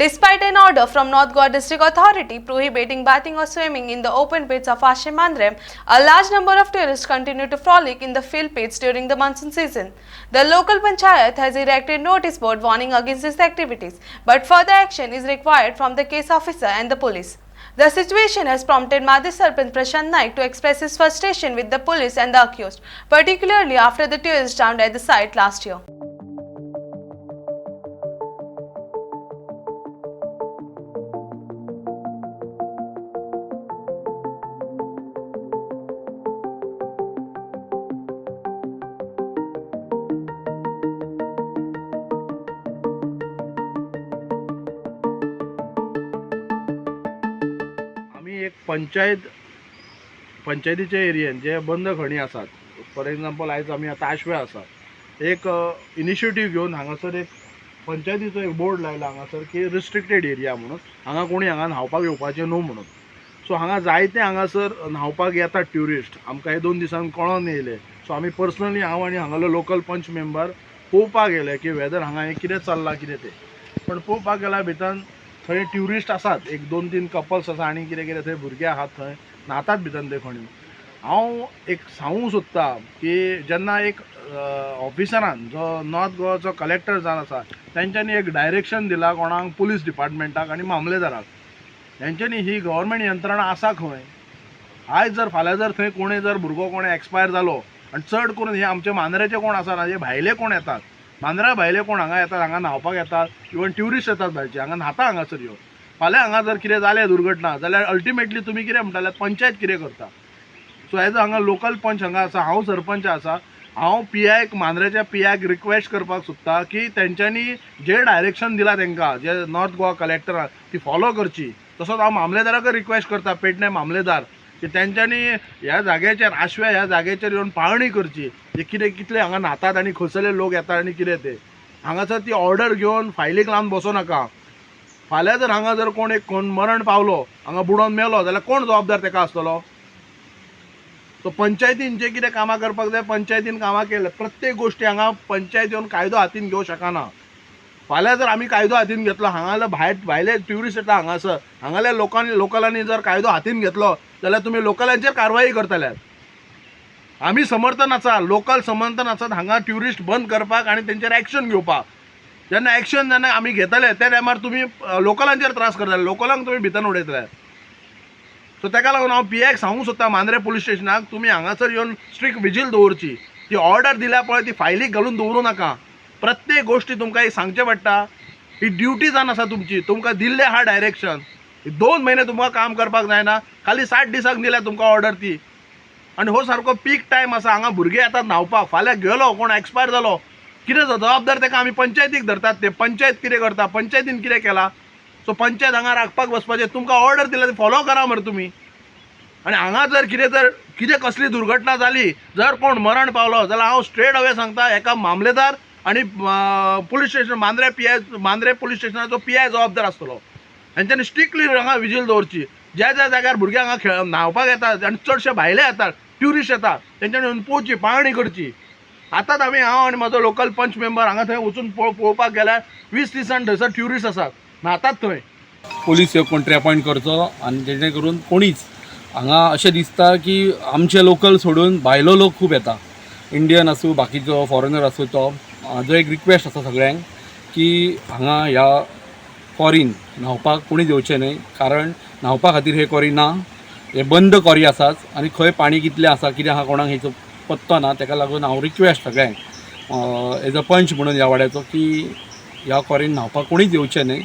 Despite an order from North Goa District Authority prohibiting bathing or swimming in the open pits of Ashim Mandrem, a large number of tourists continue to frolic in the fill pits during the monsoon season. The local panchayat has erected notice board warning against these activities, but further action is required from the case officer and the police. The situation has prompted Madi Sarpanch Prashant Naik to express his frustration with the police and the accused, particularly after the tourists jammed at the site last year. एक पंचायतीच्या एरियेन जे बंद खणी आसात, for example आयज आमी आतां आशवे आसा, एक इनिशिएटीव घेवन हांगासर एक पंचायतीचो एक बोर्ड लायला हांगासर की रिस्ट्रिक्टेड एरिया म्हणून, हांगा कोणी हांगा न्हांवपाक येवपाचें न्हू म्हणून. सो हांगा जायते हांगासर न्हांवपाक येतात ट्युरिस्ट. आमकां हे 2 दिसान कळोन येयले. सो आमी पर्सनली हांव आनी हांगालो लोकल पंच मेंबर पळोवपाक गेले की वेदर हांगा हें कितें चल्लां कितें तें. पण पळोवपाक गेल्या भितर थंय ट्युरिस्ट आसात, एक 2-3 कपल्स आसा आनी कितें कितें थंय भुरगे आहात, थंय न्हातात भितर ते खणी. हांव एक सांगूंक सोदतां की जेन्ना एक ऑफिसरान जो नॉर्थ गोवाचो कलेक्टर जावन आसा तेंच्यांनी एक डायरेक्शन दिला कोणाक, पुलीस डिपार्टमेंटाक आनी मामलेदाराक. तेंच्यांनी ही गव्हर्मेंट यंत्रणा आसा खंय. आयज जर फाल्यां जर थंय कोणूय जर भुरगो कोणूय एक्सपायर जालो आनी चड करून हे आमचे मांद्रेचे कोण आसा ना, हे भायले कोण येतात, मांद्रा भायले कोण हांगा येतात, हांगा न्हांवपाक येतात, इवन ट्युरिस्ट येतात भायरचे, हांगा न्हाता हांगासर येवन. फाल्यां हांगा जर कितें जालें दुर्घटना जाल्यार अल्टिमेटली तुमी कितें म्हणटाले, पंचायत कितें करता. सो एज हांगा लोकल पंच हांगा आसा, हांव सरपंच आसा, हांव PIक मांद्रेच्या PIक रिक्वेस्ट करपाक सोदता की तेंच्यांनी जे डायरेक्शन दिला तेंकां, जे नॉर्थ गोवा कलेक्टरान, ती फॉलो करची. तसोच हांव मामलेदाराकय रिक्वेस्ट करता, पेडणे मामलेदार, की तेंच्यांनी ह्या जाग्याचेर आशव्या ह्या जाग्याचेर येवन पाहणी करची, जे कितें कितले हांगा न्हातात आनी खंयसरले लोक येतात आनी कितें ते. हांगासर ती ऑर्डर घेवन फायलीक लावन बसो नाका. फाल्यां जर हांगा जर कोण मरण पावलो, हांगा बुडोवन मेलो जाल्यार कोण जबाबदार तेका आसतलो. सो पंचायतीन जे कितें कामां करपाक जाय पंचायतीन कामां केले. प्रत्येक गोश्टी हांगा पंचायत येवन कायदो हातीन घेवंक शकना. फाल्यां जर आमी कायदो हातीन घेतलो, हांगाले भायले ट्युरिस्ट येता हांगासर, हांगाल्या लोकलांनी जर कायदो हातीन घेतलो जाल्यार तुमी लोकलांचेर कारवाई करतल्यात. आमी समर्थन आसा, लोकल समर्थन आसात हांगा ट्युरिस्ट बंद करपाक आनी तेंचेर एक्शन घेवपाक. जेन्ना आमी घेतले त्या टायमार तुमी लोकलांचेर त्रास करतले, लोकलांक तुमी भितर उडयतले. सो तेका लागून हांव PIक सांगूंक सोदता मांद्रे पुलीस स्टेशनाक, तुमी हांगासर येवन स्ट्रिक्ट विजील दवरची. ती ऑर्डर दिल्या पळय ती फायलीक घालून दवरूं नाका. प्रत्येक गोश्टी तुमकां एक सांगचें पडटा. ही ड्युटी जावन आसा तुमची, तुमकां दिल्लें आहा डायरेक्शन. 2 म्हयने तुमकां काम करपाक जायना, खाली 60 दिसाक दिल्या तुमकां ऑर्डर ती. आनी हो सारको पीक टायम आसा, हांगा भुरगे येतात न्हांवपाक. फाल्यां गेलो कोण एक्सपायर जालो, कितें जबाबदार तेका आमी पंचायतीक धरतात. ते पंचायत कितें करता, पंचायतीन कितें केलां. सो पंचायत हांगा राखपाक बसपाचें. तुमकां ऑर्डर दिल्या ती फॉलो करा मरे तुमी. आनी हांगा जर कितें कसली दुर्घटना जाली, जर कोण मरण पावलो जाल्यार हांव स्ट्रेट अवे सांगता, एका मामलेदार आनी पुलीस स्टेशन मांद्रे पुलीस स्टेशनाचो PI जबाबदार आसतलो. हेंच्यांनी स्ट्रिक्टली हांगा विजील दवरची. ज्या जाग्यार भुरगे हांगा न्हांवपाक येतात आनी चडशे भायले येतात, ट्युरिस्ट येतात, तेंच्यांनी येवन पळोवची, पाहणी करची. आतांच हांव आनी म्हजो लोकल पंच मेंबर हांगा थंय वचून पळोवपाक गेल्यार 20 दिसान थंयसर ट्युरिस्ट आसात, न्हातात थंय. पोलीस ह्यो कोण ट्रॅपॉयंट करचो आनी जेणे करून कोणीच हांगा अशें दिसता की आमचे लोकल सोडून भायलो लोक खूब येता, इंडियन आसूं बाकीचो फॉरेनर आसूं. तो म्हाजो एक रिक्वेस्ट आसा सगळ्यांक की हांगा ह्या कॉरीन न्हांवपाक कोणीच येवचें न्हय. कारण न्हांवपा खातीर हे कॉरी ना, हे बंद कॉरी आसात आनी खंय पाणी कितलें आसा कितें आहा कोणाक हेचो पत्तो ना. तेका लागून हांव रिक्वेस्ट सगळ्यांक एज अ पंच म्हणून ह्या वाड्याचो की ह्या कॉरीन न्हांवपाक कोणीच येवचें न्हय.